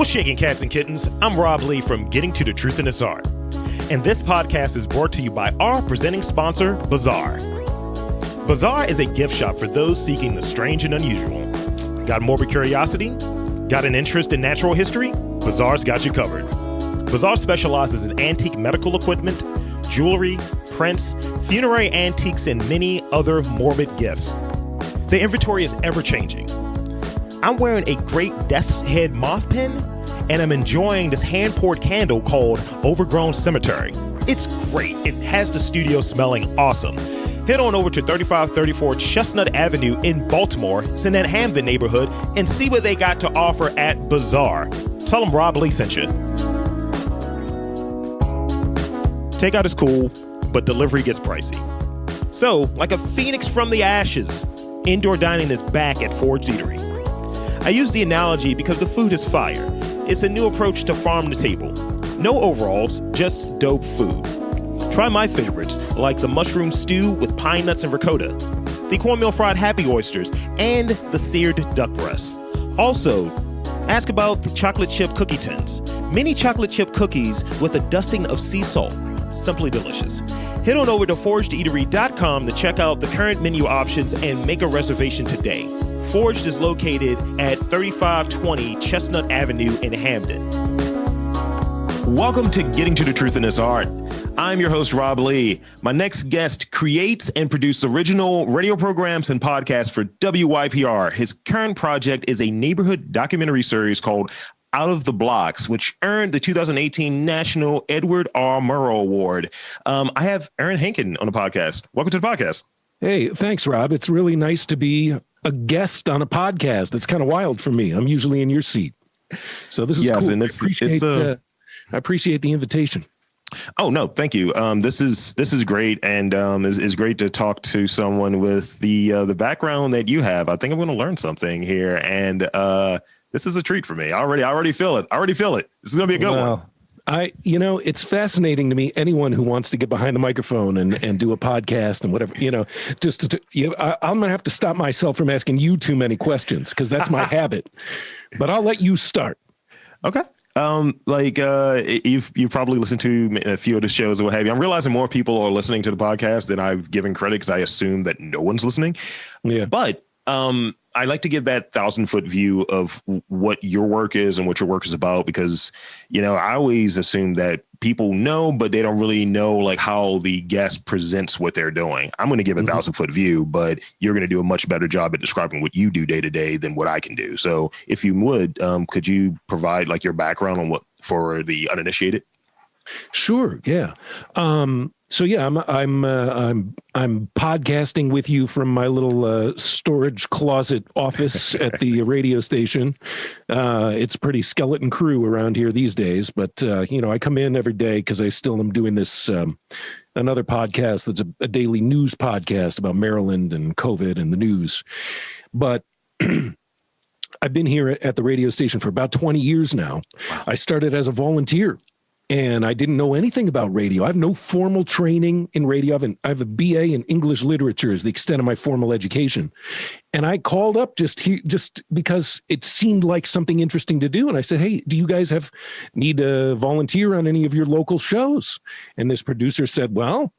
What's shaking, cats and kittens? I'm Rob Lee from Getting to the Truth in This Art. And this podcast is brought to you by our presenting sponsor, Bazaar. Bazaar is a gift shop for those seeking the strange and unusual. Got morbid curiosity? Got an interest in natural history? Bazaar's got you covered. Bazaar specializes in antique medical equipment, jewelry, prints, funerary antiques, and many other morbid gifts. The inventory is ever-changing. I'm wearing a great death's head moth pin, and I'm enjoying this hand-poured candle called Overgrown Cemetery. It's great. It has the studio smelling awesome. Head on over to 3534 Chestnut Avenue in Baltimore. It's in that Hamden neighborhood, and see what they got to offer at Bazaar. Tell them Rob Lee sent you. Takeout is cool, but delivery gets pricey. So, like a phoenix from the ashes, indoor dining is back at Forge Eatery. I use the analogy because the food is fire. It's a new approach to farm to table. No overalls, just dope food. Try my favorites, like the mushroom stew with pine nuts and ricotta, the cornmeal fried happy oysters, and the seared duck breast. Also, ask about the chocolate chip cookie tins. Mini chocolate chip cookies with a dusting of sea salt. Simply delicious. Head on over to forgedeatery.com to check out the current menu options and make a reservation today. Forged is located at 3520 Chestnut Avenue in Hamden. Welcome to Getting to the Truth in This Art. I'm your host, Rob Lee. My next guest creates and produces original radio programs and podcasts for WYPR. His current project is a neighborhood documentary series called Out of the Blocks, which earned the 2018 National Edward R. Murrow Award. I have Aaron Henkin on the podcast. Welcome to the podcast. Hey, thanks, Rob. It's really nice to be a guest on a podcast. It's kind of wild for me. I'm usually in your seat. So this is cool. And I appreciate the invitation. Oh, no, thank you. This is great. And is great to talk to someone with the background that you have. I think I'm going to learn something here. And this is a treat for me. I already feel it. This is going to be a good one. It's fascinating to me, anyone who wants to get behind the microphone and do a podcast and whatever, I'm going to have to stop myself from asking you too many questions because that's my habit, but I'll let you start. Okay. You've probably listened to a few of the shows or what have you. I'm realizing more people are listening to the podcast than I've given credit because I assume that no one's listening. Yeah. But, I like to give that 1,000-foot view of what your work is and what your work is about, because, I always assume that people know, but they don't really know like how the guest presents what they're doing. I'm going to give a 1,000-foot view, but you're going to do a much better job at describing what you do day to day than what I can do. So if you would, could you provide like your background on what for the uninitiated? Sure. Yeah. I'm podcasting with you from my little storage closet office at the radio station. It's pretty skeleton crew around here these days, but I come in every day because I still am doing this another podcast that's a daily news podcast about Maryland and COVID and the news. But I've been here at the radio station for about 20 years now. Wow. I started as a volunteer. And I didn't know anything about radio. I have no formal training in radio. I have a BA in English literature as the extent of my formal education. And I called up just because it seemed like something interesting to do. And I said, hey, do you guys need a volunteer on any of your local shows? And this producer said, well,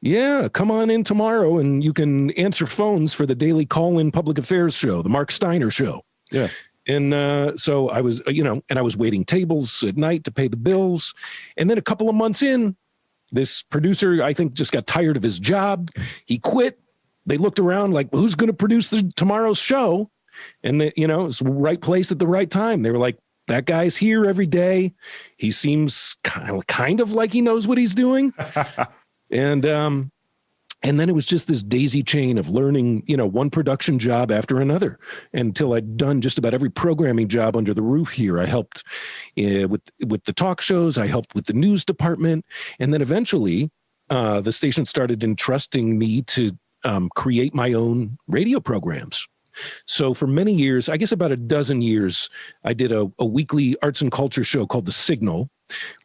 yeah, come on in tomorrow and you can answer phones for the daily call-in public affairs show, the Mark Steiner show. Yeah. And so I was, and I was waiting tables at night to pay the bills. And then a couple of months in, this producer, I think, just got tired of his job. He quit. They looked around like, who's going to produce tomorrow's show? And, it's the right place at the right time. They were like, that guy's here every day. He seems kind of like he knows what he's doing. And then it was just this daisy chain of learning, one production job after another until I'd done just about every programming job under the roof here. I helped with the talk shows. I helped with the news department. And then eventually the station started entrusting me to create my own radio programs. So for many years, I guess about a dozen years, I did a weekly arts and culture show called The Signal,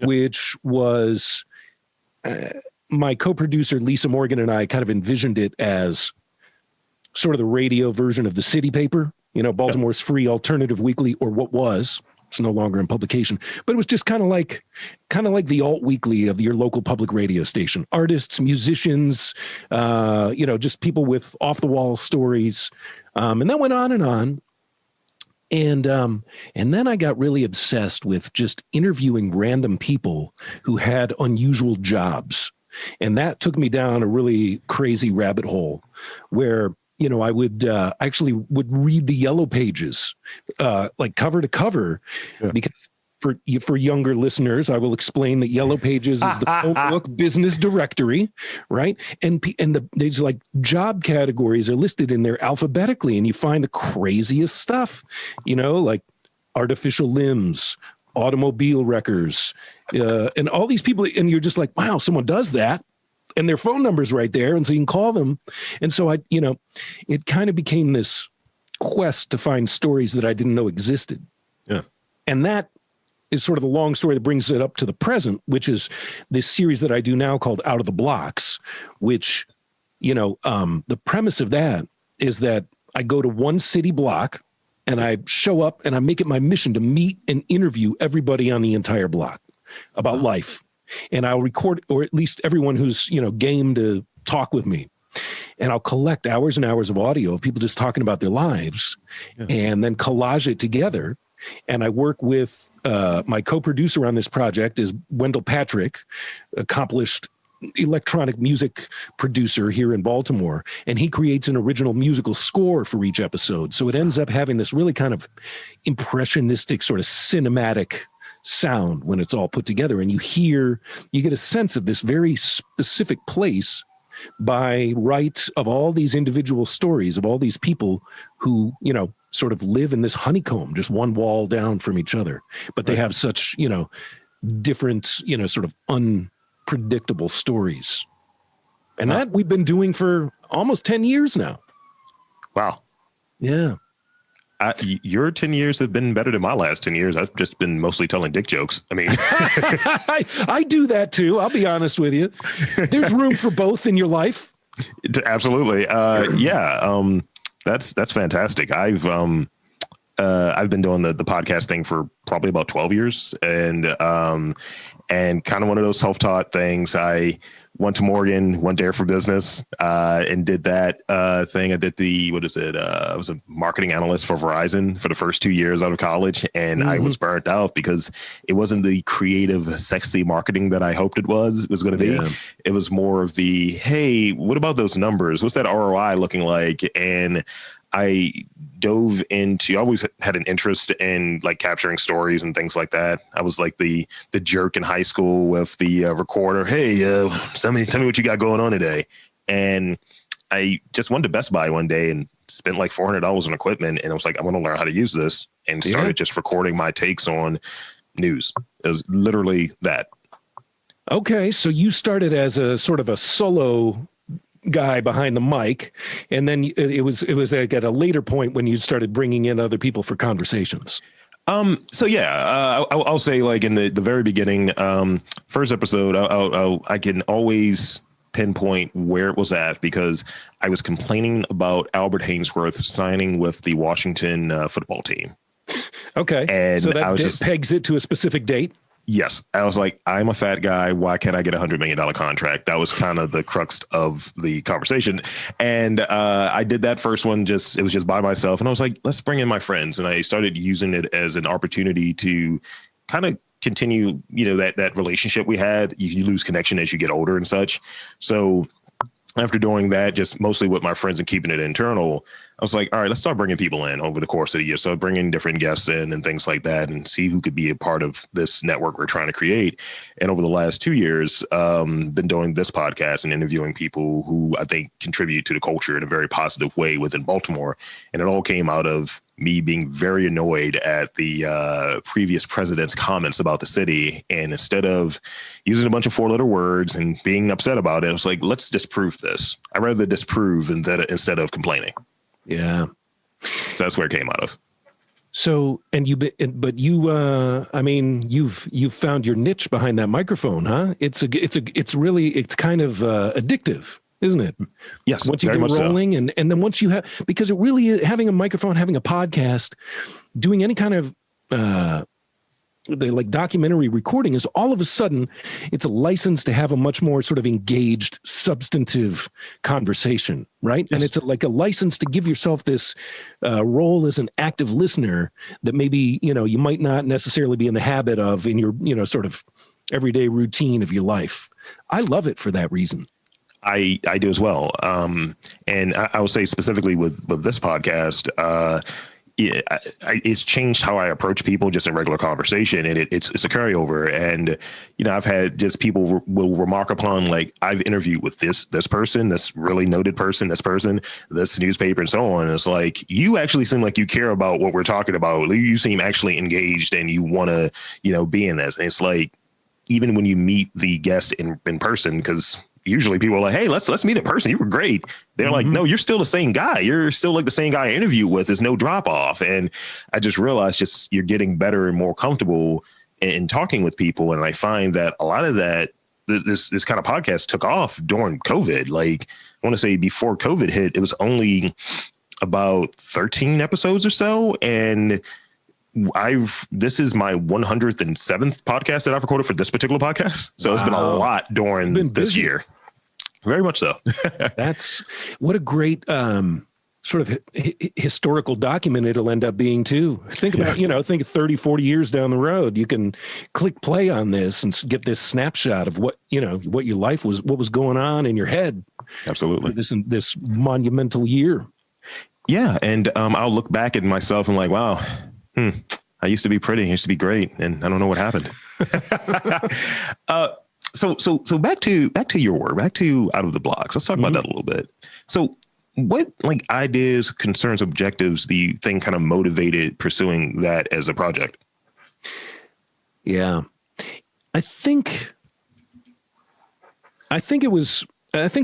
which was... my co-producer, Lisa Morgan, and I kind of envisioned it as sort of the radio version of the City Paper, Baltimore's free alternative weekly, or what was. It's no longer in publication, but it was just kind of like the alt weekly of your local public radio station. Artists, musicians, just people with off the wall stories. And that went on and on. And then I got really obsessed with just interviewing random people who had unusual jobs. And that took me down a really crazy rabbit hole where, I would actually would read the yellow pages, like cover to cover, because for younger listeners, I will explain that Yellow Pages is the phone book business directory, right? And there's like job categories are listed in there alphabetically, and you find the craziest stuff, like artificial limbs, automobile wreckers, and all these people, and you're just like, wow, someone does that. And their phone number's right there. And so you can call them. And so it kind of became this quest to find stories that I didn't know existed. Yeah. And that is sort of the long story that brings it up to the present, which is this series that I do now called Out of the Blocks, which, the premise of that is that I go to one city block and I show up and I make it my mission to meet and interview everybody on the entire block about life. And I'll record, or at least everyone who's, game to talk with me. And I'll collect hours and hours of audio of people just talking about their lives and then collage it together. And I work with my co-producer on this project is Wendell Patrick, accomplished electronic music producer here in Baltimore. And he creates an original musical score for each episode. So it ends up having this really kind of impressionistic sort of cinematic sound when it's all put together, and you get a sense of this very specific place by right of all these individual stories of all these people who, sort of live in this honeycomb, just one wall down from each other, but they have such, different, sort of unpredictable stories. And that we've been doing for almost 10 years now. Wow. Yeah. Your 10 years have been better than my last 10 years. I've just been mostly telling dick jokes. I mean, I do that too. I'll be honest with you. There's room for both in your life. Absolutely. That's fantastic. I've been doing the podcast thing for probably about 12 years and kind of one of those self-taught things. I went to Morgan, went there for business, and did that thing. I did I was a marketing analyst for Verizon for the first 2 years out of college. And I was burnt out because it wasn't the creative, sexy marketing that I hoped it was going to be. Yeah. It was more of the, hey, what about those numbers? What's that ROI looking like? And I dove into, I always had an interest in like capturing stories and things like that. I was like the jerk in high school with the recorder. Hey, tell me what you got going on today. And I just went to Best Buy one day and spent like $400 on equipment. And I was like, I want to learn how to use this, and started just recording my takes on news. It was literally that. Okay. So you started as a sort of a solo guy behind the mic, and then it was like at a later point when you started bringing in other people for conversations. I'll say like in the very beginning, first episode, I can always pinpoint where it was at because I was complaining about Albert Hainsworth signing with the Washington football team. Okay, and so that pegs it to a specific date. Yes. I was like, I'm a fat guy. Why can't I get $100 million contract? That was kind of the crux of the conversation. And I did that first one. It was just by myself. And I was like, let's bring in my friends. And I started using it as an opportunity to kind of continue, that relationship we had. You lose connection as you get older and such. So after doing that, just mostly with my friends and keeping it internal, I was like, all right, let's start bringing people in over the course of the year. So bringing different guests in and things like that and see who could be a part of this network we're trying to create. And over the last 2 years, been doing this podcast and interviewing people who I think contribute to the culture in a very positive way within Baltimore. And it all came out of me being very annoyed at the previous president's comments about the city. And instead of using a bunch of 4-letter words and being upset about it, I was like, let's disprove this. I'd rather disprove instead of complaining. Yeah. So that's where it came out of. So, you've found your niche behind that microphone, huh? It's kind of addictive, isn't it? Yes. Once you get rolling, so. and then once you have, because it really is, having a microphone, having a podcast, doing any kind of the like documentary recording is all of a sudden it's a license to have a much more sort of engaged, substantive conversation, right? Yes. And it's like a license to give yourself this role as an active listener that maybe, you might not necessarily be in the habit of in your, sort of everyday routine of your life. I love it for that reason. I do as well. And I will say specifically with this podcast, it's changed how I approach people just in regular conversation. And it's a carryover. And, I've had just people will remark upon, like, I've interviewed with this person, this really noted person, this newspaper and so on. And it's like, you actually seem like you care about what we're talking about. You seem actually engaged and you want to, be in this. And it's like, even when you meet the guest in person, because usually people are like, hey, let's meet in person. You were great. They're like, no, you're still the same guy. You're still like the same guy I interviewed with. There's no drop off. And I just realized you're getting better and more comfortable in talking with people. And I find that a lot of that, this kind of podcast took off during COVID. Like, I want to say before COVID hit, it was only about 13 episodes or so. And this is my 107th podcast that I've recorded for this particular podcast. So It's been a lot during this year. Very much so. That's what a great sort of historical document it'll end up being too. Think about, think 30, 40 years down the road, you can click play on this and get this snapshot of what your life was, what was going on in your head. Absolutely. This monumental year. Yeah. And I'll look back at myself and like, wow, I used to be pretty, I used to be great, and I don't know what happened. So back to your work, back to Out of the Blocks. Let's talk about that a little bit. So what ideas, concerns, objectives do you think kind of motivated pursuing that as a project? Yeah, I think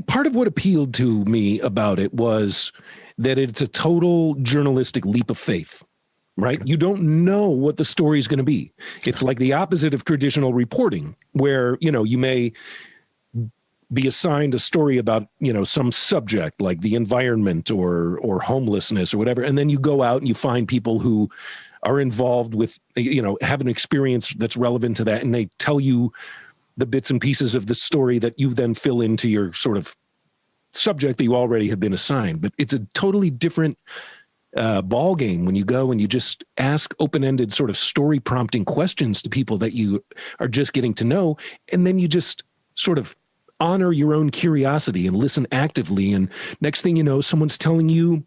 part of what appealed to me about it was that it's a total journalistic leap of faith. Right? You don't know what the story is going to be. It's like the opposite of traditional reporting, where, you may be assigned a story about, some subject like the environment or homelessness or whatever. And then you go out and you find people who are involved with, have an experience that's relevant to that. And they tell you the bits and pieces of the story that you then fill into your sort of subject that you already have been assigned. But it's a totally different ball game when you go and you just ask open-ended sort of story prompting questions to people that you are just getting to know. And then you just sort of honor your own curiosity and listen actively. And next thing you know, someone's telling you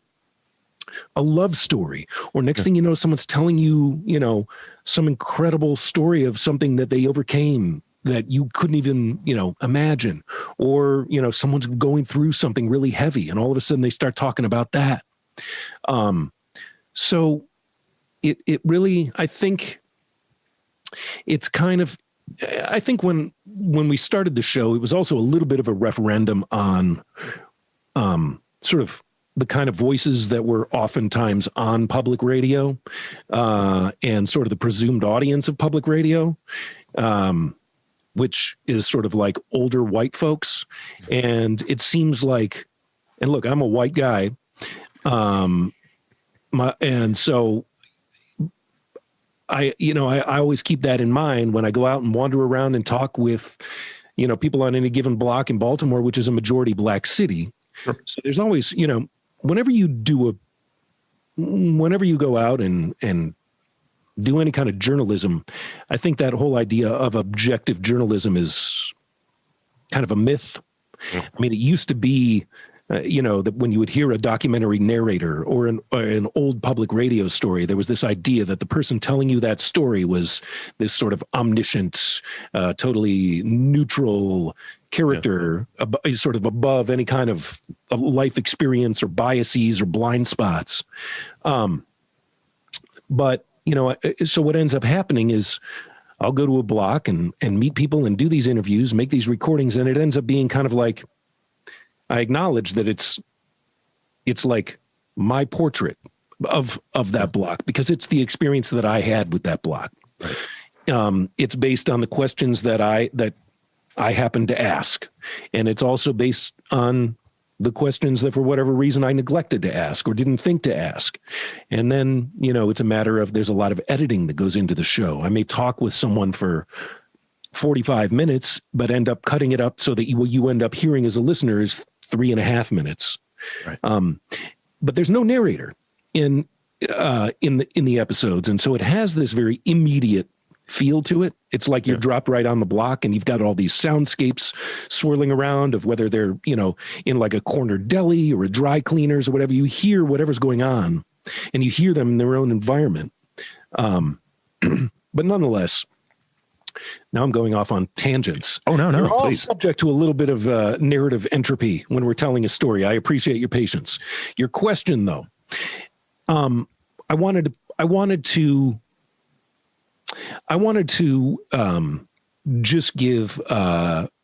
a love story, or next thing you know, someone's telling you, some incredible story of something that they overcame that you couldn't even, imagine, or, someone's going through something really heavy and all of a sudden they start talking about that. So it really, I think it's kind of, I think when we started the show, it was also a little bit of a referendum on, sort of the kind of voices that were oftentimes on public radio, and sort of the presumed audience of public radio, which is sort of like older white folks. And it seems like, and look, I'm a white guy. And so I always keep that in mind when I go out and wander around and talk with, people on any given block in Baltimore, which is a majority black city. Sure. So there's always, whenever you go out and do any kind of journalism, I think that whole idea of objective journalism is kind of a myth. Yeah. I mean, it used to be, that when you would hear a documentary narrator or an old public radio story, there was this idea that the person telling you that story was this sort of omniscient, totally neutral character, sort of above any kind of life experience or biases or blind spots. But, so what ends up happening is I'll go to a block and meet people and do these interviews, make these recordings, and it ends up being kind of like, I acknowledge that it's like my portrait of that block, because it's the experience that I had with that block. Right. It's based on the questions that I happen to ask, and it's also based on the questions that for whatever reason I neglected to ask or didn't think to ask. And then, it's a matter of there's a lot of editing that goes into the show. I may talk with someone for 45 minutes, but end up cutting it up so that what you end up hearing as a listener is 3.5 minutes. Right. But there's no narrator in the episodes. And so it has this very immediate feel to it. It's like you're dropped right on the block and you've got all these soundscapes swirling around of whether they're, in like a corner deli or a dry cleaners or whatever. You hear whatever's going on and you hear them in their own environment. But nonetheless, now I'm going off on tangents. Oh, no, We're all please. subject to a little bit of narrative entropy when we're telling a story. I appreciate your patience. Your question, though, I wanted to just give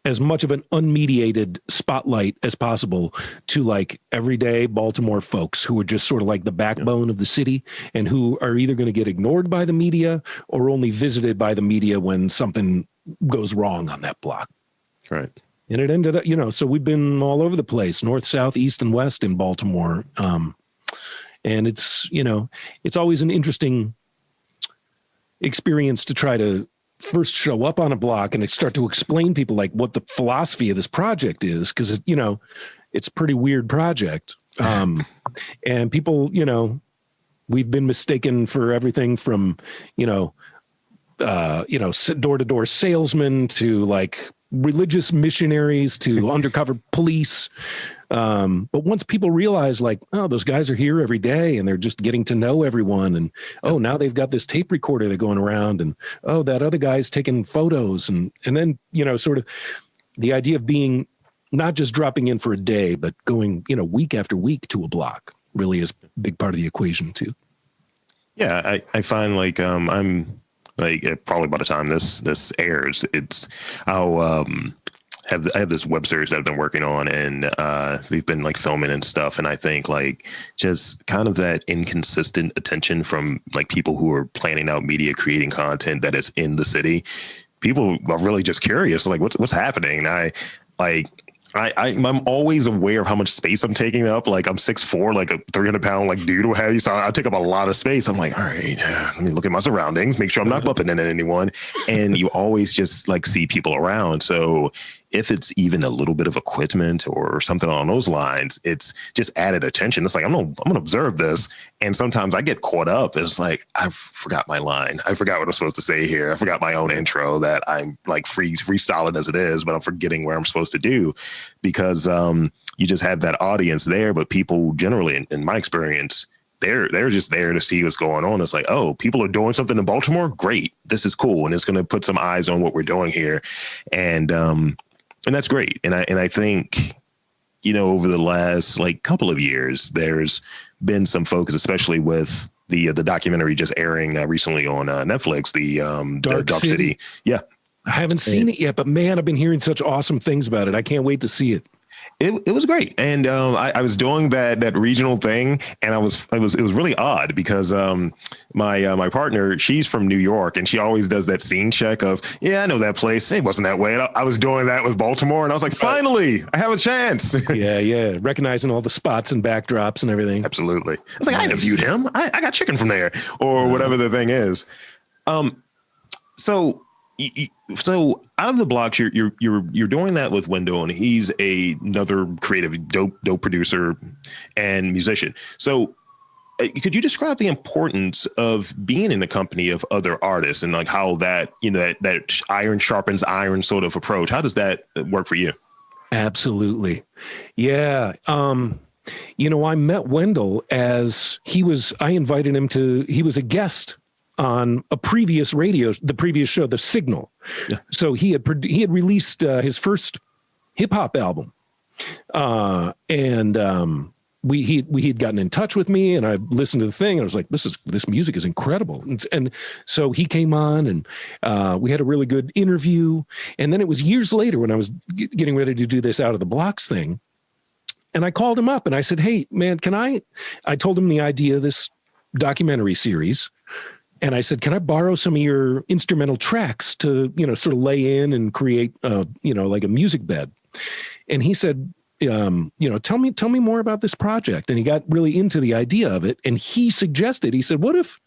as much of an unmediated spotlight as possible to like everyday Baltimore folks who are just sort of like the backbone of the city and who are either going to get ignored by the media or only visited by the media when something goes wrong on that block. Right. And it ended up, so we've been all over the place, north, south, east, and west in Baltimore. And it's, it's always an interesting experience to try to first show up on a block and start to explain people like what the philosophy of this project is. Cause it's a pretty weird project. And people, we've been mistaken for everything from, door-to-door salesmen to like religious missionaries to undercover police. But once people realize like, oh, those guys are here every day and they're just getting to know everyone. And, oh, now they've got this tape recorder they're going around and, oh, that other guy's taking photos. And then, sort of the idea of being not just dropping in for a day, but going, week after week to a block really is a big part of the equation too. Yeah. I find like, I'm like, probably by the time this airs, I have this web series that I've been working on and we've been like filming and stuff. And I think like just kind of that inconsistent attention from like people who are planning out media, creating content that is in the city. People are really just curious, like what's happening. I'm always aware of how much space I'm taking up. Like I'm 6'4", like a 300-pound like dude or have you. So I take up a lot of space. I'm like, all right, let me look at my surroundings, make sure I'm not bumping into anyone. And you always just like see people around. So if it's even a little bit of equipment or something along those lines, it's just added attention. It's like, I'm gonna observe this. And sometimes I get caught up. It's like, I forgot my line. I forgot what I'm supposed to say here. I forgot my own intro that I'm like freestyling as it is, but I'm forgetting where I'm supposed to do because you just have that audience there. But people generally, in my experience, they're just there to see what's going on. It's like, oh, people are doing something in Baltimore. Great. This is cool. And it's going to put some eyes on what we're doing here. And that's great. And I think, over the last like couple of years, there's been some focus, especially with the documentary just airing recently on Netflix, the Dark City. Yeah. I haven't seen it yet, but man, I've been hearing such awesome things about it. I can't wait to see it. It was great. And I was doing that regional thing and it was really odd because my partner, she's from New York and she always does that scene check of, yeah, I know that place. It wasn't that way. And I was doing that with Baltimore and I was like, finally, I have a chance. Yeah. Recognizing all the spots and backdrops and everything. Absolutely. I was like, I interviewed him. I got chicken from there or whatever the thing is. So out of the blocks, you're doing that with Wendell, and he's another creative, dope producer and musician. So could you describe the importance of being in a company of other artists and like how that, that iron sharpens iron sort of approach? How does that work for you? Absolutely. Yeah. I met Wendell I invited him he was a guest on a the previous show, The Signal. Yeah. So he had released his first hip hop album. He had gotten in touch with me and I listened to the thing and I was like, this music is incredible. And so he came on and we had a really good interview. And then it was years later when I was getting ready to do this Out of the Blocks thing. And I called him up and I said, hey man, I told him the idea of this documentary series. And I said, can I borrow some of your instrumental tracks to, sort of lay in and create, like a music bed? And he said, tell me more about this project. And he got really into the idea of it. And he said, what if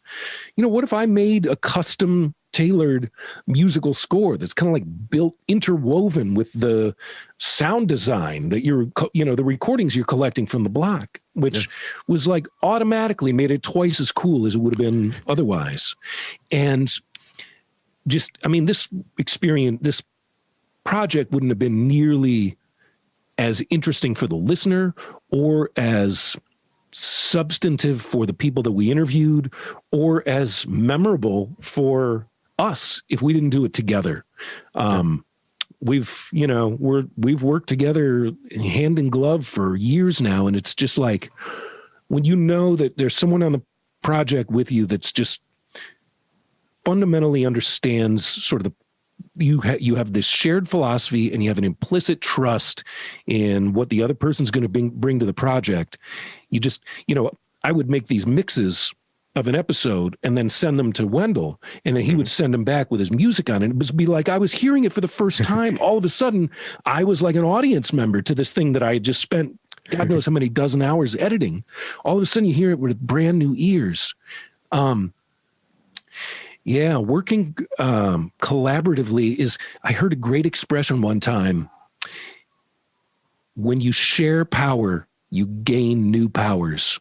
I made a custom tailored musical score that's kind of like built, interwoven with the sound design that the recordings you're collecting from the block, which was like automatically made it twice as cool as it would have been otherwise. And this project wouldn't have been nearly as interesting for the listener or as substantive for the people that we interviewed or as memorable for us if we didn't do it together. We've worked together hand in glove for years now. And it's just like, when you know that there's someone on the project with you that's just fundamentally understands sort of you have this shared philosophy and you have an implicit trust in what the other person's going to bring to the project. You just, I would make these mixes of an episode and then send them to Wendell, and then he would send them back with his music on it. It would be like I was hearing it for the first time. All of a sudden, I was like an audience member to this thing that I had just spent God knows how many dozen hours editing. All of a sudden, you hear it with brand new ears. Working collaboratively is, I heard a great expression one time. When you share power, you gain new powers.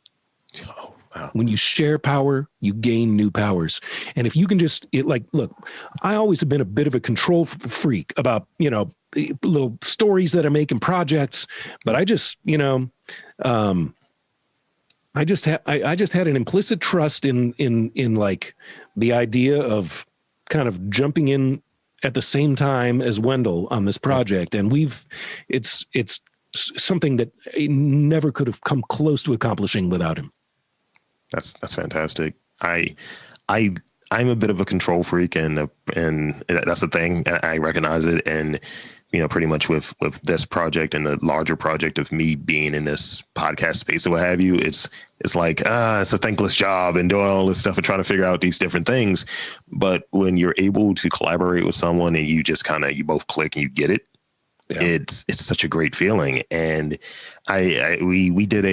Oh, wow. When you share power, you gain new powers. And if you can look, I always have been a bit of a control freak about, little stories that I make in projects, but I just had an implicit trust in like the idea of kind of jumping in at the same time as Wendell on this project. And it's something that never could have come close to accomplishing without him. That's fantastic. I'm a bit of a control freak, and that's the thing. I recognize it. And, pretty much with this project and the larger project of me being in this podcast space or what have you, it's like, it's a thankless job and doing all this stuff and trying to figure out these different things. But when you're able to collaborate with someone and you just you both click and you get it, it's such a great feeling. And we did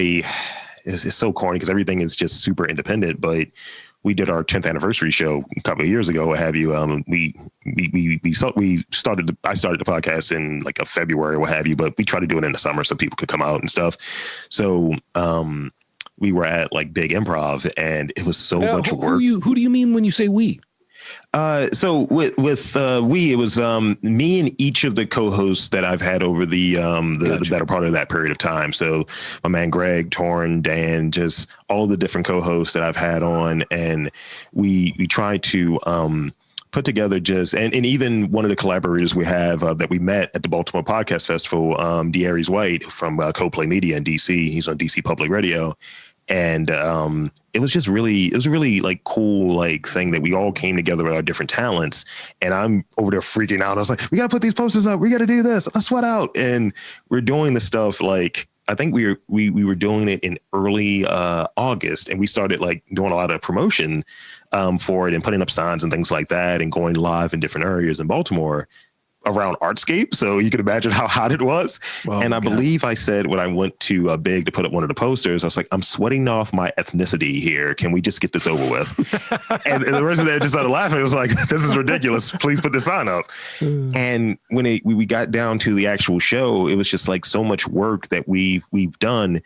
it's so corny because everything is just super independent, but we did our 10th anniversary show a couple of years ago, what have you. I started the podcast in like a February, what have you, but we tried to do it in the summer so people could come out and stuff. So, we were at like Big Improv, and it was so much work. Who do you mean when you say we? So with it was me and each of the co-hosts that I've had over the better part of that period of time. So my man Greg, Torrin, Dan, just all the different co-hosts that I've had on, and we tried to put together and even one of the collaborators we have that we met at the Baltimore Podcast Festival, D'Aries White from Co-Play Media in DC. He's on DC Public Radio. And it was really like cool, like thing that we all came together with our different talents. And I'm over there freaking out. I was like, we got to put these posters up. We got to do this. Let's sweat out. And we're doing the stuff like, I think we were doing it in early August, and we started like doing a lot of promotion for it and putting up signs and things like that and going live in different areas in Baltimore around Artscape. So you can imagine how hot it was. Oh, and I believe I said when I went to Big to put up one of the posters, I was like, I'm sweating off my ethnicity here. Can we just get this over with? and the person there just started laughing. It was like, this is ridiculous. Please put this sign up. And when we got down to the actual show, it was just like so much work that we've done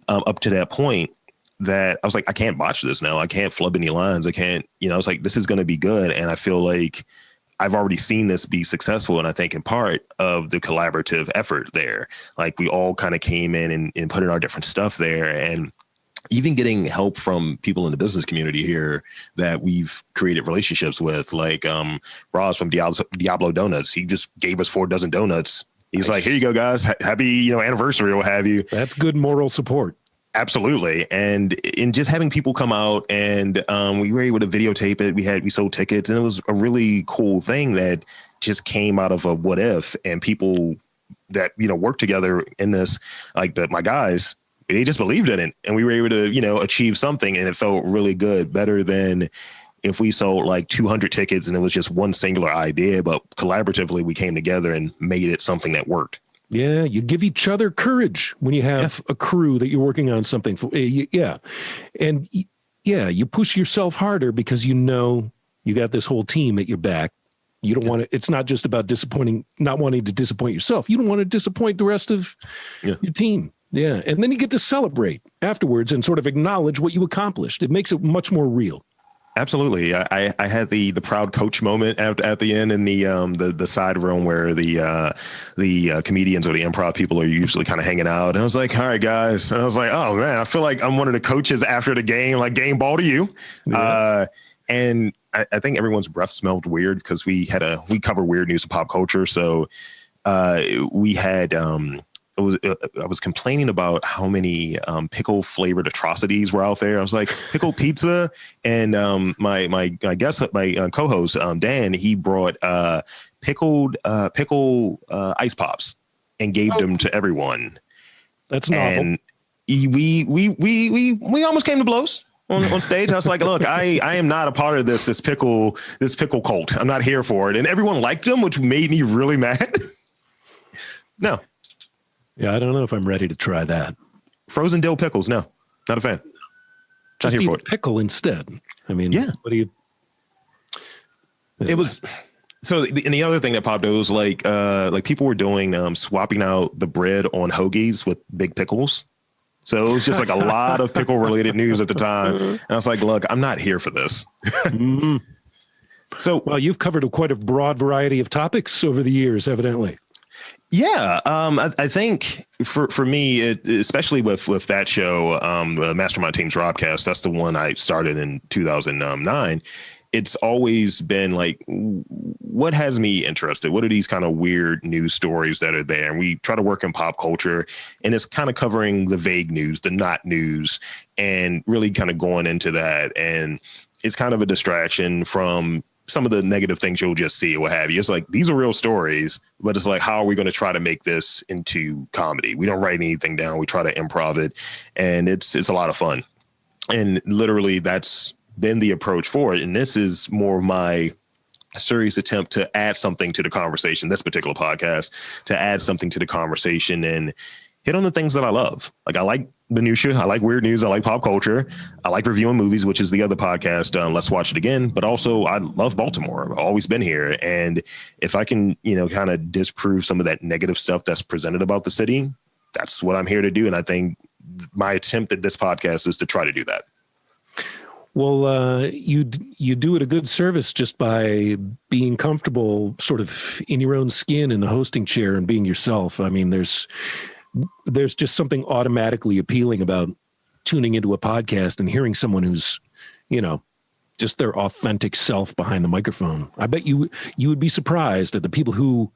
up to that point that I was like, I can't botch this now. I can't flub any lines. I can't, I was like, this is going to be good. And I feel like I've already seen this be successful. And I think in part of the collaborative effort there, like we all kind of came in and put in our different stuff there. And even getting help from people in the business community here that we've created relationships with, like Ross from Diablo Donuts. He just gave us 4 dozen donuts. He's like, here you go, guys. Happy, anniversary or what have you. That's good moral support. Absolutely. And in just having people come out and we were able to videotape it. We sold tickets, and it was a really cool thing that just came out of a what if, and people that, work together in this, like my guys, they just believed in it, and we were able to, achieve something, and it felt really good, better than if we sold like 200 tickets and it was just one singular idea, but collaboratively we came together and made it something that worked. Yeah, you give each other courage when you have a crew that you're working on something for. Yeah. And you push yourself harder because you know you got this whole team at your back. You don't want to, it's not just about not wanting to disappoint yourself. You don't want to disappoint the rest of your team. Yeah. And then you get to celebrate afterwards and sort of acknowledge what you accomplished. It makes it much more real. Absolutely. I had the proud coach moment at the end in the side room where the comedians or the improv people are usually kind of hanging out. And I was like, all right, guys. And I was like, oh man, I feel like I'm one of the coaches after the game, like game ball to you. Yeah. And I think everyone's breath smelled weird because we cover weird news and pop culture. So we had I was complaining about how many pickle flavored atrocities were out there. I was like, pickle pizza, and my co-host Dan, he brought pickle ice pops and gave them to everyone. That's novel. And we almost came to blows on stage. I was like, look, I am not a part of this pickle cult. I'm not here for it. And everyone liked them, which made me really mad. No. Yeah, I don't know if I'm ready to try that. Frozen dill pickles, no, not a fan. Just eat a pickle instead. I mean, what do you? It was so. And the other thing that popped up was like people were doing swapping out the bread on hoagies with big pickles. So it was just like a lot of pickle related news at the time. And I was like, look, I'm not here for this. Mm-hmm. So, well, you've covered quite a broad variety of topics over the years, evidently. Yeah, I think for me, especially with that show, Mastermind Teams Robcast, that's the one I started in 2009. It's always been like, what has me interested? What are these kind of weird news stories that are there? And we try to work in pop culture, and it's kind of covering the vague news, the not news, and really kind of going into that. And it's kind of a distraction from some of the negative things you'll just see or what have you. It's like, these are real stories, but it's like, how are we going to try to make this into comedy? We don't write anything down. We try to improv it, and it's a lot of fun. And literally that's been the approach for it. And this is more of my serious attempt to add something to the conversation, this particular podcast, to add something to the conversation and hit on the things that I love. Like, I like minutia. I like weird news. I like pop culture. I like reviewing movies, which is the other podcast, Let's Watch It Again. But also, I love Baltimore. I've always been here. And if I can, kind of disprove some of that negative stuff that's presented about the city, that's what I'm here to do. And I think my attempt at this podcast is to try to do that. Well, you do it a good service just by being comfortable sort of in your own skin in the hosting chair and being yourself. I mean, there's just something automatically appealing about tuning into a podcast and hearing someone who's, just their authentic self behind the microphone. I bet you would be surprised at the people who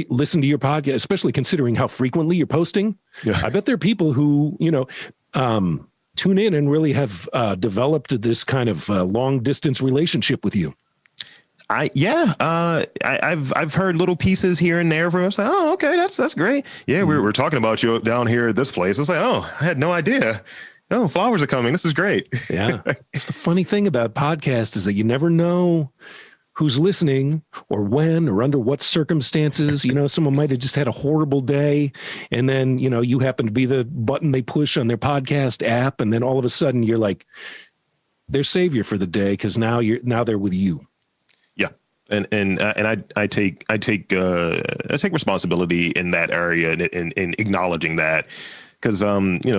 listen to your podcast, especially considering how frequently you're posting. Yeah. I bet there are people who, tune in and really have developed this kind of long distance relationship with you. I've heard little pieces here and there where I was like, oh, okay, that's great. Yeah, we're talking about you down here at this place. I was like, oh, I had no idea. Oh, flowers are coming. This is great. Yeah. It's the funny thing about podcasts is that you never know who's listening or when or under what circumstances. Someone might have just had a horrible day, and then, you happen to be the button they push on their podcast app, and then all of a sudden you're like their savior for the day because now they're with you. And I take responsibility in that area and acknowledging that, because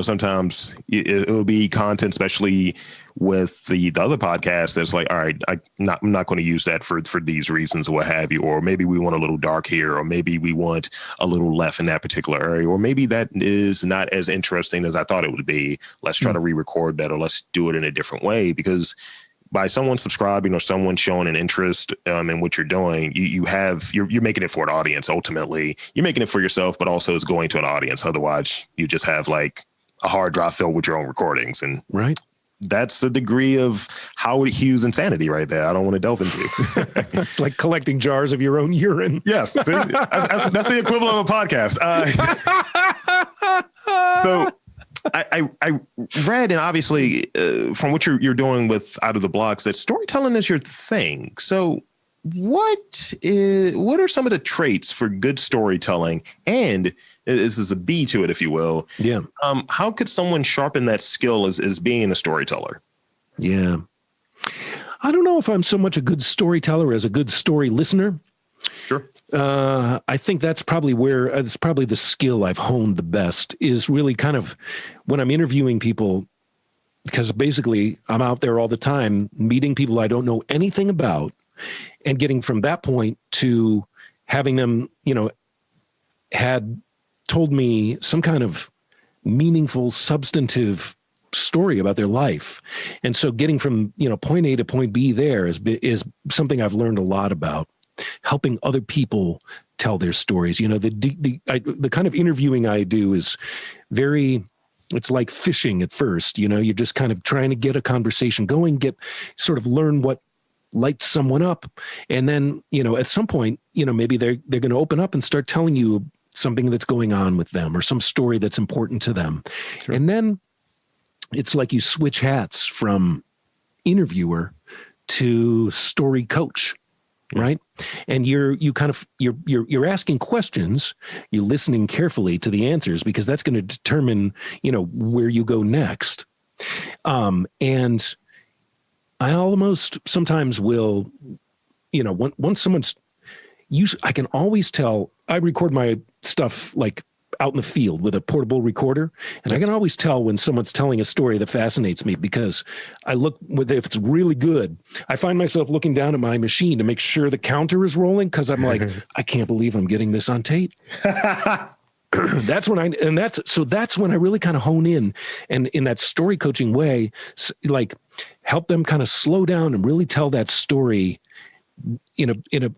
sometimes it will be content, especially with the other podcast, that's like, all right, I'm not going to use that for these reasons or what have you, or maybe we want a little dark here, or maybe we want a little left in that particular area, or maybe that is not as interesting as I thought it would be. Let's try to re-record that, or let's do it in a different way, because by someone subscribing or someone showing an interest in what you're doing, you're making it for an audience. Ultimately, you're making it for yourself, but also it's going to an audience. Otherwise, you just have like a hard drive filled with your own recordings, and that's a degree of Howard Hughes insanity right there. I don't want to delve into. It's like collecting jars of your own urine. Yes, that's the equivalent of a podcast. So. I read, and obviously from what you're doing with Out of the Blocks, that storytelling is your thing. So what are some of the traits for good storytelling? And this is a B to it, if you will. Yeah. How could someone sharpen that skill as being a storyteller? Yeah. I don't know if I'm so much a good storyteller as a good story listener. Sure. I think that's probably where it's probably the skill I've honed the best is really kind of when I'm interviewing people, because basically I'm out there all the time meeting people I don't know anything about and getting from that point to having them, had told me some kind of meaningful, substantive story about their life. And so getting from, point A to point B there is something I've learned a lot about. Helping other people tell their stories. The kind of interviewing I do is it's like fishing at first. You're just kind of trying to get a conversation going, learn what lights someone up. And then, at some point, maybe they're going to open up and start telling you something that's going on with them or some story that's important to them. Sure. And then it's like you switch hats from interviewer to story coach. Right. And you're asking questions, you're listening carefully to the answers because that's going to determine, where you go next. And I almost sometimes will, once someone's I can always tell. I record my stuff like out in the field with a portable recorder. And I can always tell when someone's telling a story that fascinates me because if it's really good, I find myself looking down at my machine to make sure the counter is rolling because I'm like, I can't believe I'm getting this on tape. That's when I really kind of hone in and in that story coaching way, like help them kind of slow down and really tell that story in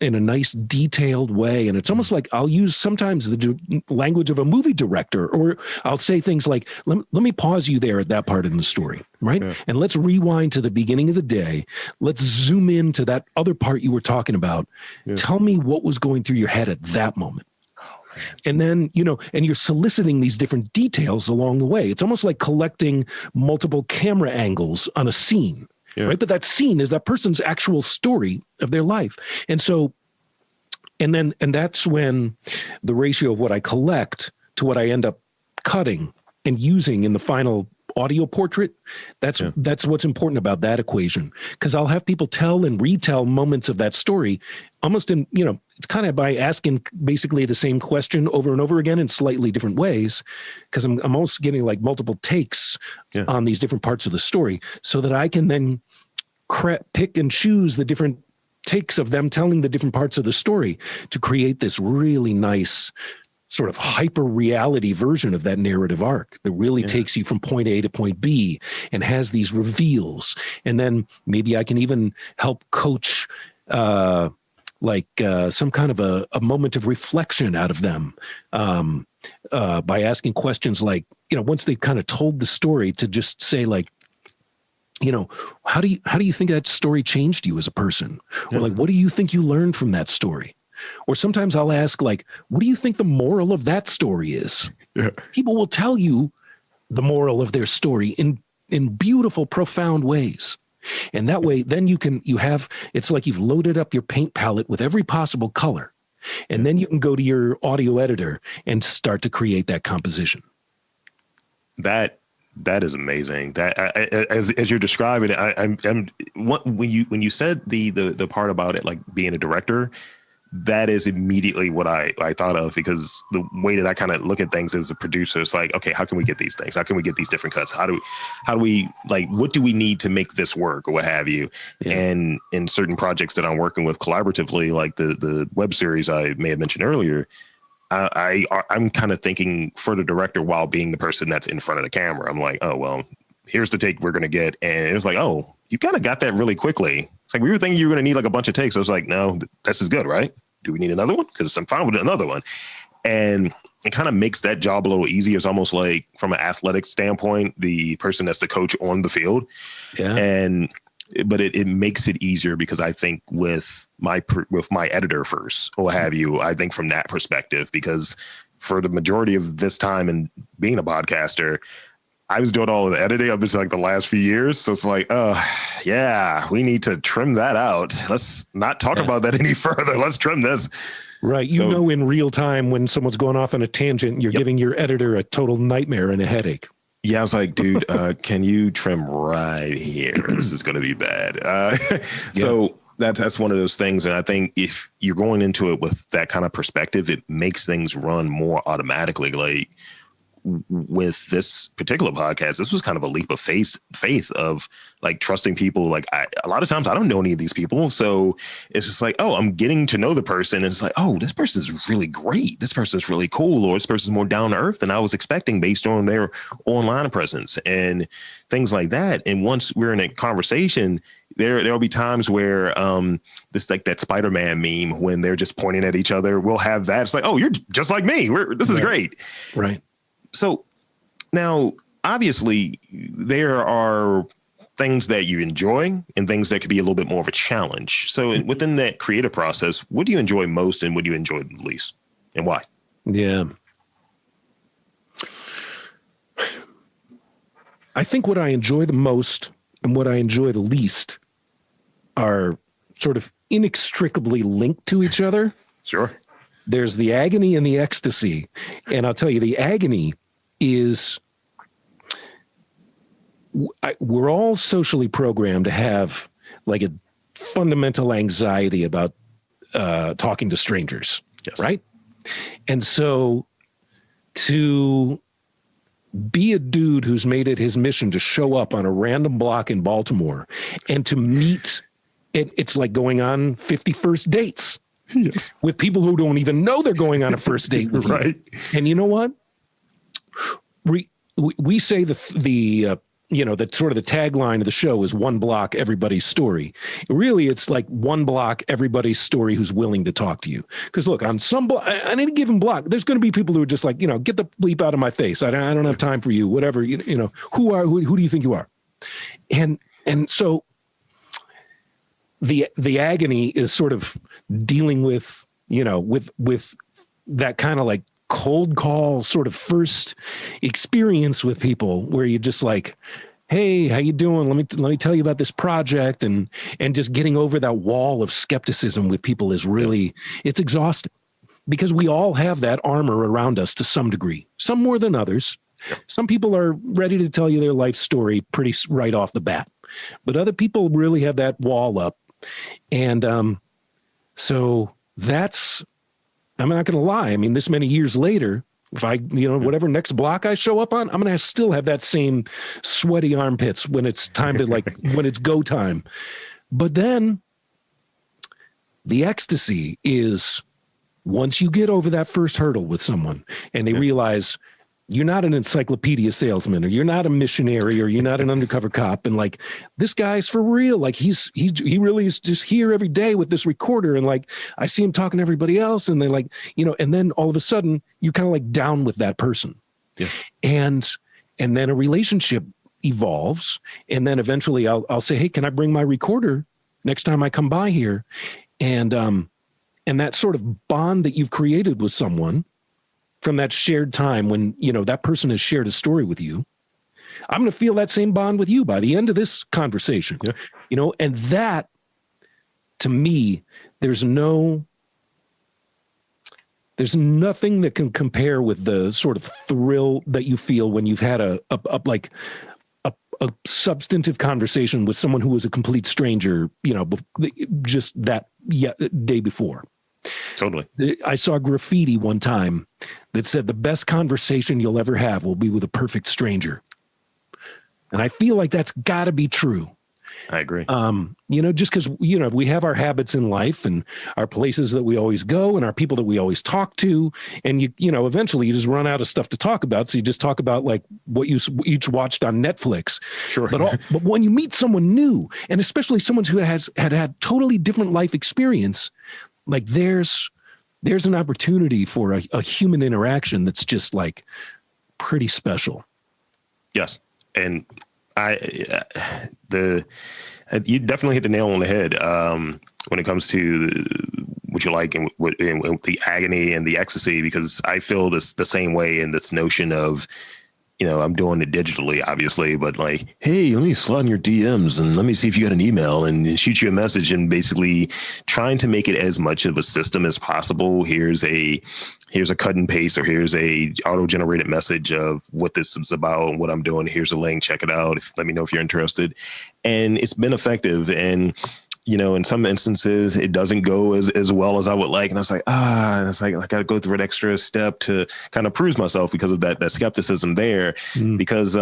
a nice detailed way. And it's almost like I'll use sometimes the language of a movie director, or I'll say things like, let me pause you there at that part in the story. Right. Yeah. And let's rewind to the beginning of the day. Let's zoom into that other part you were talking about. Yeah. Tell me what was going through your head at that moment. And then, and you're soliciting these different details along the way. It's almost like collecting multiple camera angles on a scene. Yeah. Right. But that scene is that person's actual story of their life. And so, and that's when the ratio of what I collect to what I end up cutting and using in the final audio portrait, that's what's important about that equation. Because I'll have people tell and retell moments of that story almost in, it's kind of by asking basically the same question over and over again in slightly different ways, because I'm almost getting like multiple takes on these different parts of the story so that I can then pick and choose the different takes of them telling the different parts of the story to create this really nice sort of hyper reality version of that narrative arc that really takes you from point A to point B and has these reveals. And then maybe I can even help coach some kind of a moment of reflection out of them by asking questions like, once they've kind of told the story, to just say like, how do you think that story changed you as a person? Or like, what do you think you learned from that story? Or sometimes I'll ask like, what do you think the moral of that story is? Yeah. People will tell you the moral of their story in beautiful, profound ways. And that way, then it's like you've loaded up your paint palette with every possible color. And then you can go to your audio editor and start to create that composition. That is amazing. That as you're describing it, when you said the part about it, like being a director, that is immediately what I thought of, because the way that I kind of look at things as a producer, it's like, okay, how can we get these things? How can we get these different cuts? How do we like, what do we need to make this work or what have you? Yeah. And in certain projects that I'm working with collaboratively, like the web series I may have mentioned earlier, I'm kind of thinking for the director while being the person that's in front of the camera. I'm like, oh, well, here's the take we're going to get. And it was like, oh, you kind of got that really quickly. It's like, we were thinking you were going to need like a bunch of takes. I was like, no, this is good, right? Do we need another one? Because I'm fine with another one. And it kind of makes that job a little easier. It's almost like, from an athletic standpoint, the person that's the coach on the field. Yeah. But it makes it easier because I think with my editor first, or have you, I think from that perspective, because for the majority of this time and being a podcaster, I was doing all of the editing up until like the last few years. So it's like, oh yeah, we need to trim that out. Let's not talk about that any further. Let's trim this. Right. You know, in real time when someone's going off on a tangent, you're giving your editor a total nightmare and a headache. Yeah, I was like, dude, can you trim right here? This is going to be bad. So that's one of those things. And I think if you're going into it with that kind of perspective, it makes things run more automatically. Like with this particular podcast, this was kind of a leap of faith of like trusting people. Like a lot of times I don't know any of these people. So it's just like, oh, I'm getting to know the person. And it's like, oh, this person is really great. This person is really cool. Or this person is more down to earth than I was expecting based on their online presence and things like that. And once we're in a conversation, there'll be times where this like that Spider-Man meme when they're just pointing at each other. We'll have that. It's like, oh, you're just like me. This is great. Right. So now, obviously, there are things that you enjoy and things that could be a little bit more of a challenge. So within that creative process, what do you enjoy most and what do you enjoy the least and why? Yeah. I think what I enjoy the most and what I enjoy the least are sort of inextricably linked to each other. Sure. There's the agony and the ecstasy. And I'll tell you, the agony is we're all socially programmed to have like a fundamental anxiety about talking to strangers, right? And so to be a dude who's made it his mission to show up on a random block in Baltimore and to meet, it's like going on 51st dates. Yes. With people who don't even know they're going on a first date with you. Right. And you know what? We say the sort of the tagline of the show is one block, everybody's story. Really, it's like one block, everybody's story who's willing to talk to you. Because look, on any given block, there's going to be people who are just like, get the bleep out of my face. I don't have time for you, whatever, who do you think you are? And so the agony is sort of dealing with, with that kind of like cold call sort of first experience with people where you just like, hey, how you doing? Let me tell you about this project, and just getting over that wall of skepticism with people is really, it's exhausting because we all have that armor around us to some degree, some more than others. Some people are ready to tell you their life story pretty right off the bat, but other people really have that wall up. And so that's, I'm not going to lie. I mean, this many years later, if I, whatever next block I show up on, I'm going to still have that same sweaty armpits when it's time to when it's go time. But then the ecstasy is once you get over that first hurdle with someone and they realize you're not an encyclopedia salesman, or you're not a missionary, or you're not an undercover cop. And like, this guy's for real. Like he really is just here every day with this recorder. And like, I see him talking to everybody else, and they like, and then all of a sudden you're kind of like down with that person. Yeah. And then a relationship evolves. And then eventually I'll say, hey, can I bring my recorder next time I come by here? And that sort of bond that you've created with someone from that shared time when, that person has shared a story with you, I'm going to feel that same bond with you by the end of this conversation, and that, to me, there's nothing that can compare with the sort of thrill that you feel when you've had a substantive conversation with someone who was a complete stranger, just that day before. Totally. I saw graffiti one time that said the best conversation you'll ever have will be with a perfect stranger. And I feel like that's got to be true. I agree. Just because, we have our habits in life and our places that we always go and our people that we always talk to. And, eventually you just run out of stuff to talk about. So you just talk about like what you each watched on Netflix. Sure. But when you meet someone new, and especially someone who had totally different life experience, like there's an opportunity for a human interaction that's just like pretty special. Yes. And you definitely hit the nail on the head when it comes to what you like and the agony and the ecstasy, because I feel the same way in this notion of, I'm doing it digitally, obviously, but like, hey, let me slide in your DMs and let me see if you got an email and shoot you a message, and basically trying to make it as much of a system as possible. Here's a cut and paste, or here's a auto generated message of what this is about and what I'm doing. Here's a link. Check it out. Let me know if you're interested. And it's been effective. And in some instances, it doesn't go as well as I would like. And I was like, and it's like, I got to go through an extra step to kind of prove myself because of that skepticism there. Because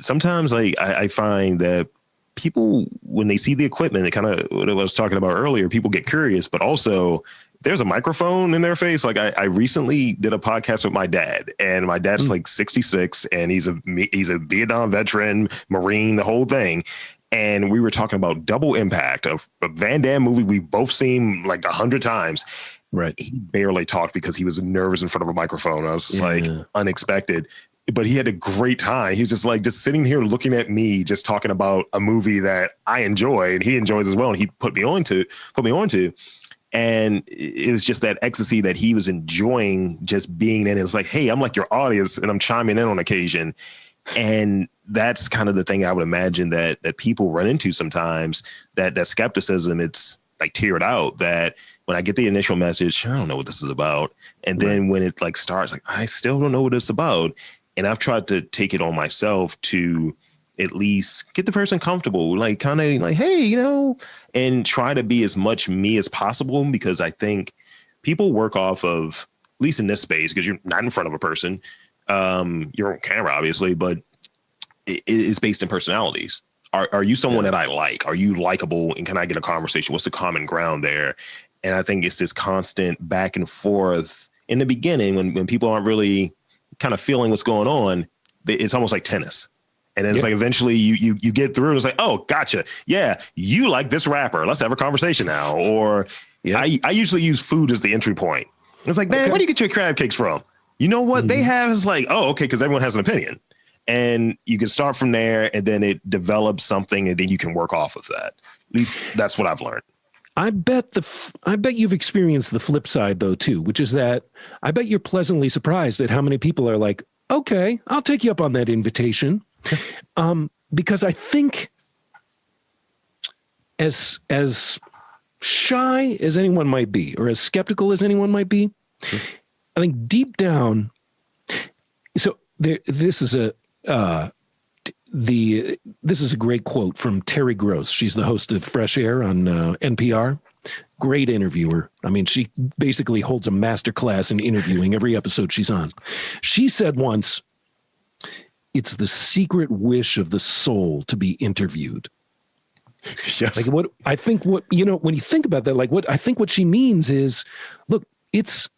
sometimes I find that people, when they see the equipment, it kind of what I was talking about earlier, people get curious, but also there's a microphone in their face. Like I recently did a podcast with my dad, and my dad's like 66, and he's a Vietnam veteran, Marine, the whole thing. And we were talking about Double Impact, a Van Damme movie we've both seen like 100 times. Right. He barely talked because he was nervous in front of a microphone. I was just like, unexpected. But he had a great time. He was just sitting here looking at me, just talking about a movie that I enjoy and he enjoys as well. And he put me on to. And it was just that ecstasy that he was enjoying just being in. It was like, hey, I'm like your audience and I'm chiming in on occasion. And that's kind of the thing I would imagine that people run into sometimes, that skepticism. It's like tiered out, that when I get the initial message, I don't know what this is about. And then when it like starts, like, I still don't know what it's about. And I've tried to take it on myself to at least get the person comfortable, like kind of like, hey, and try to be as much me as possible, because I think people work off of, at least in this space, because you're not in front of a person. You're on camera, obviously, but it's based in personalities. Are you someone that I like? Are you likable? And can I get a conversation? What's the common ground there? And I think it's this constant back and forth in the beginning when people aren't really kind of feeling what's going on. It's almost like tennis. And then it's like eventually you get through and it's like, oh, gotcha. Yeah, you like this rapper. Let's have a conversation now. Or I usually use food as the entry point. It's like, man, where do you get your crab cakes from? You know what they have is like, oh, okay, because everyone has an opinion. And you can start from there, and then it develops something, and then you can work off of that. At least that's what I've learned. I bet you've experienced the flip side, though, too, which is that I bet you're pleasantly surprised at how many people are like, okay, I'll take you up on that invitation. Because I think as shy as anyone might be, or as skeptical as anyone might be, I think deep down, so this is a great quote from Terry Gross. She's the host of Fresh Air on NPR. Great interviewer. I mean, she basically holds a master class in interviewing every episode she's on. She said once, it's the secret wish of the soul to be interviewed. Yes. Like when you think about that, like what she means is, look, it's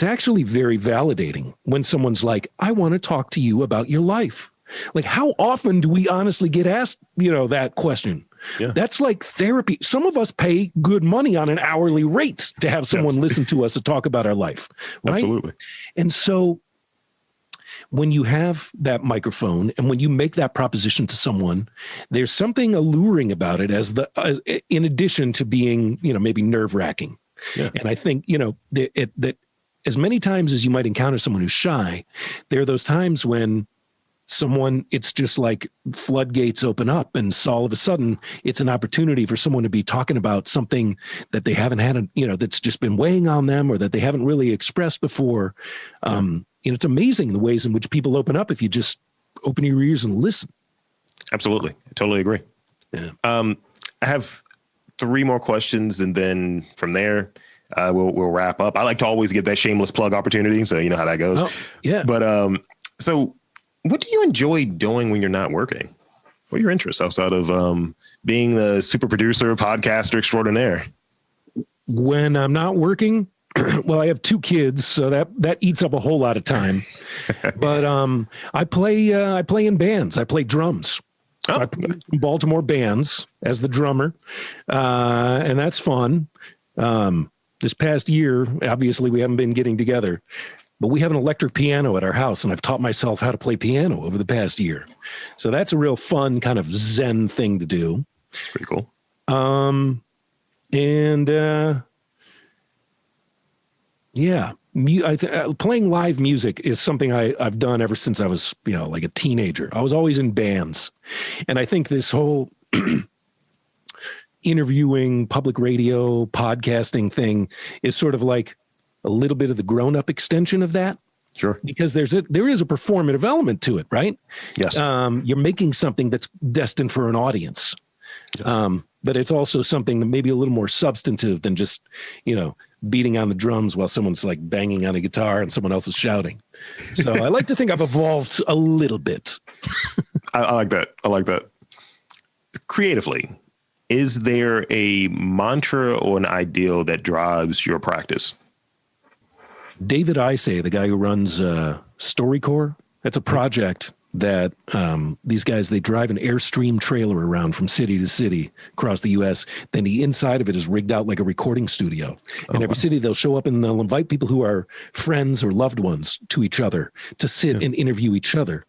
actually very validating when someone's like, I want to talk to you about your life. Like, how often do we honestly get asked, that question? Yeah. That's like therapy. Some of us pay good money on an hourly rate to have someone listen to us and talk about our life. Right? Absolutely. And so when you have that microphone and when you make that proposition to someone, there's something alluring about it as in addition to being, maybe nerve-wracking. Yeah. And I think, that as many times as you might encounter someone who's shy, there are those times when it's just like floodgates open up, and so all of a sudden it's an opportunity for someone to be talking about something that they haven't had, that's just been weighing on them, or that they haven't really expressed before. It's amazing the ways in which people open up if you just open your ears and listen. Absolutely. I totally agree. Yeah. I have 3 more questions, and then from there, we'll wrap up. I like to always get that shameless plug opportunity, so you know how that goes. Oh, yeah. But so what do you enjoy doing when you're not working? What are your interests outside of being the super producer, podcaster extraordinaire? When I'm not working, well, I have 2 kids, so that eats up a whole lot of time. But I play in bands. I play drums. So I play in Baltimore bands as the drummer, and that's fun. This past year, obviously, we haven't been getting together, but we have an electric piano at our house, and I've taught myself how to play piano over the past year. So that's a real fun kind of Zen thing to do. It's pretty cool. Yeah, playing live music is something I've done ever since I was, like a teenager. I was always in bands. And I think this whole interviewing, public radio, podcasting thing is sort of like a little bit of the grown-up extension of that. Sure. Because there is a performative element to it, right? Yes. You're making something that's destined for an audience. Yes. But it's also something that maybe a little more substantive than just, beating on the drums while someone's like banging on a guitar and someone else is shouting. So I like to think I've evolved a little bit. I like that. I like that. Creatively, is there a mantra or an ideal that drives your practice? David Isay, the guy who runs StoryCorps, that's a project that these guys, they drive an Airstream trailer around from city to city across the U.S. Then the inside of it is rigged out like a recording studio. And every city they'll show up and they'll invite people who are friends or loved ones to each other to sit and interview each other.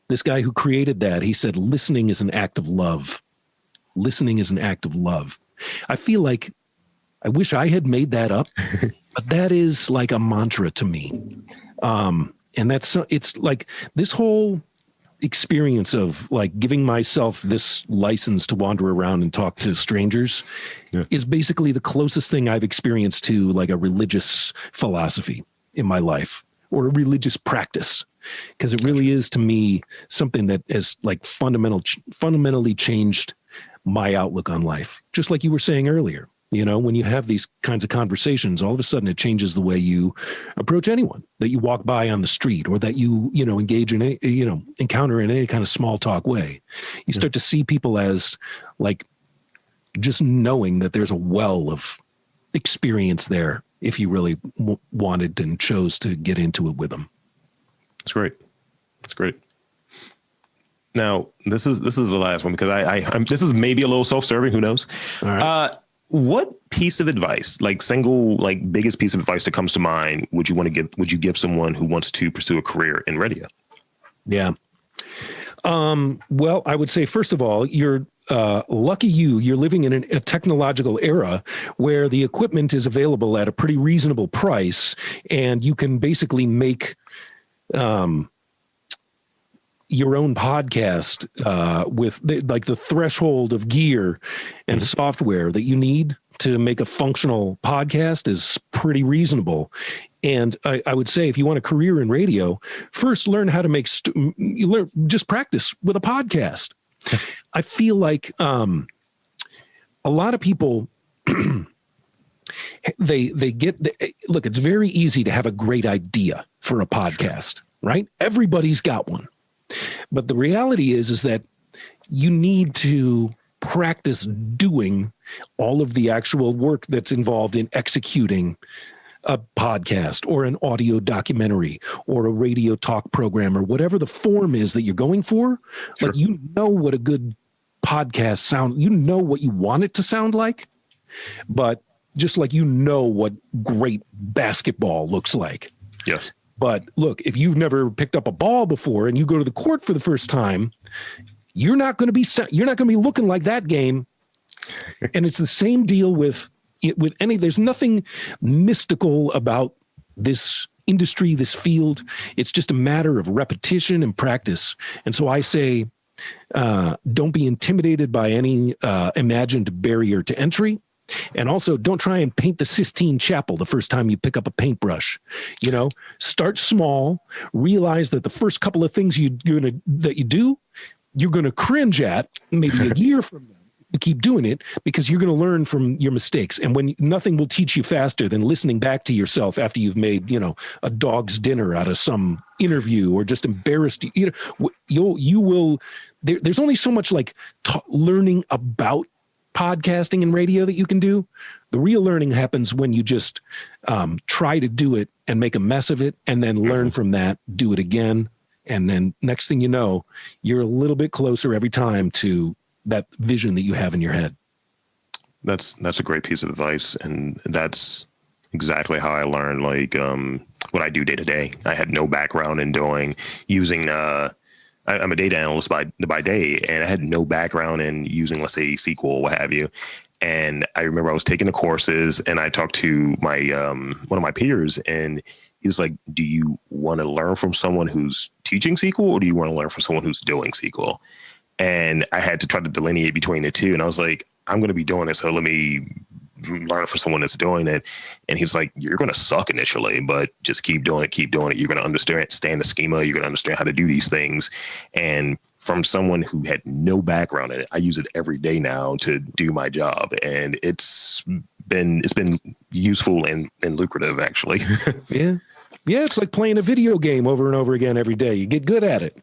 This guy who created that, he said, listening is an act of love. Listening is an act of love. I feel like I wish I had made that up, but that is like a mantra to me. And it's like this whole experience of like giving myself this license to wander around and talk to strangers is basically the closest thing I've experienced to like a religious philosophy in my life or a religious practice. Because it really is to me something that has like fundamentally changed my outlook on life. Just like you were saying earlier, when you have these kinds of conversations, all of a sudden it changes the way you approach anyone that you walk by on the street or that you, engage in, encounter in any kind of small talk way. You start to see people as like just knowing that there's a well of experience there if you really wanted and chose to get into it with them. That's great. That's great. Now, this is the last one because I'm this is maybe a little self-serving. Who knows? All right. What piece of advice, biggest piece of advice that comes to mind, would you give someone who wants to pursue a career in radio? Yeah. Well, I would say, first of all, you're lucky you're living in a technological era where the equipment is available at a pretty reasonable price and you can basically make your own podcast with the threshold of gear and software that you need to make a functional podcast is pretty reasonable. And I would say if you want a career in radio, first learn how to make, just practice with a podcast. I feel like a lot of people, look, it's very easy to have a great idea for a podcast, right? Everybody's got one. But the reality is that you need to practice doing all of the actual work that's involved in executing a podcast or an audio documentary or a radio talk program or whatever the form is that you're going for. Sure. Like, what a good podcast sound, what you want it to sound like, but just like what great basketball looks like. Yes. But look, if you've never picked up a ball before and you go to the court for the first time, you're not going to be looking like that game. And it's the same deal with there's nothing mystical about this industry, this field. It's just a matter of repetition and practice. And so I say, don't be intimidated by any imagined barrier to entry. And also, don't try and paint the Sistine Chapel the first time you pick up a paintbrush. Start small. Realize that the first couple of things that you do, you're going to cringe at maybe a year from now. You keep doing it because you're going to learn from your mistakes. And when nothing will teach you faster than listening back to yourself after you've made, a dog's dinner out of some interview or just embarrassed you will. There's only so much like learning about podcasting and radio that you can do. The real learning happens when you just try to do it and make a mess of it and then learn from that, do it again. And then next thing you know, you're a little bit closer every time to that vision that you have in your head. That's a great piece of advice. And that's exactly how I learned what I do day to day. I had no background in using I'm a data analyst by day, and I had no background in using, let's say, SQL, what have you. And I remember I was taking the courses, and I talked to my one of my peers, and he was like, do you want to learn from someone who's teaching SQL, or do you want to learn from someone who's doing SQL? And I had to try to delineate between the two. And I was like, I'm going to be doing it, so let me learn from someone that's doing it. And he's like, you're going to suck initially, but just keep doing it. You're going to understand the schema. You're going to understand how to do these things. And from someone who had no background in it, I use it every day now to do my job. And it's been useful and lucrative, actually. Yeah. Yeah. It's like playing a video game over and over again every day. You get good at it.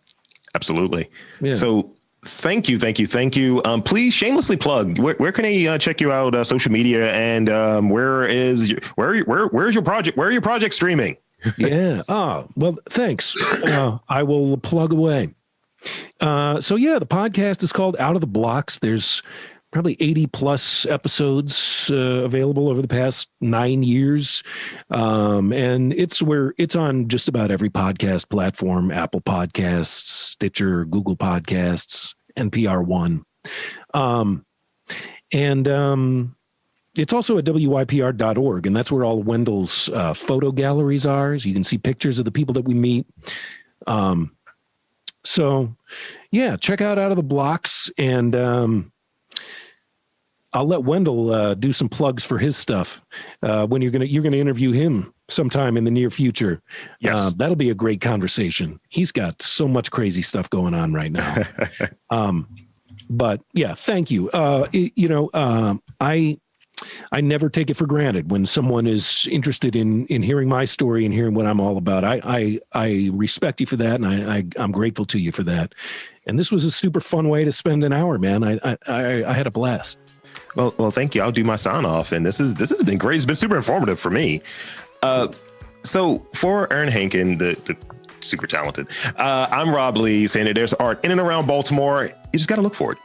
Absolutely. Yeah. So thank you. Please shamelessly plug. Where can I check you out? Social media, and where's your project? Where are your projects streaming? Yeah. Well, thanks. I will plug away. So yeah, the podcast is called Out of the Blocks. There's probably 80 plus episodes available over the past 9 years. And it's on just about every podcast platform: Apple Podcasts, Stitcher, Google Podcasts, NPR One. It's also at WYPR.org, and that's where all Wendell's photo galleries are. So you can see pictures of the people that we meet. So yeah, check out of the Blocks, and I'll let Wendell do some plugs for his stuff when you're gonna interview him sometime in the near future. Yes, that'll be a great conversation. He's got so much crazy stuff going on right now. But yeah, thank you. I never take it for granted when someone is interested in hearing my story and hearing what I'm all about. I respect you for that, and I'm grateful to you for that. And this was a super fun way to spend an hour, man. I had a blast. Well, thank you. I'll do my sign off, and this has been great. It's been super informative for me. So for Aaron Henkin, the super talented, I'm Rob Lee, saying that there's art in and around Baltimore. You just got to look for it.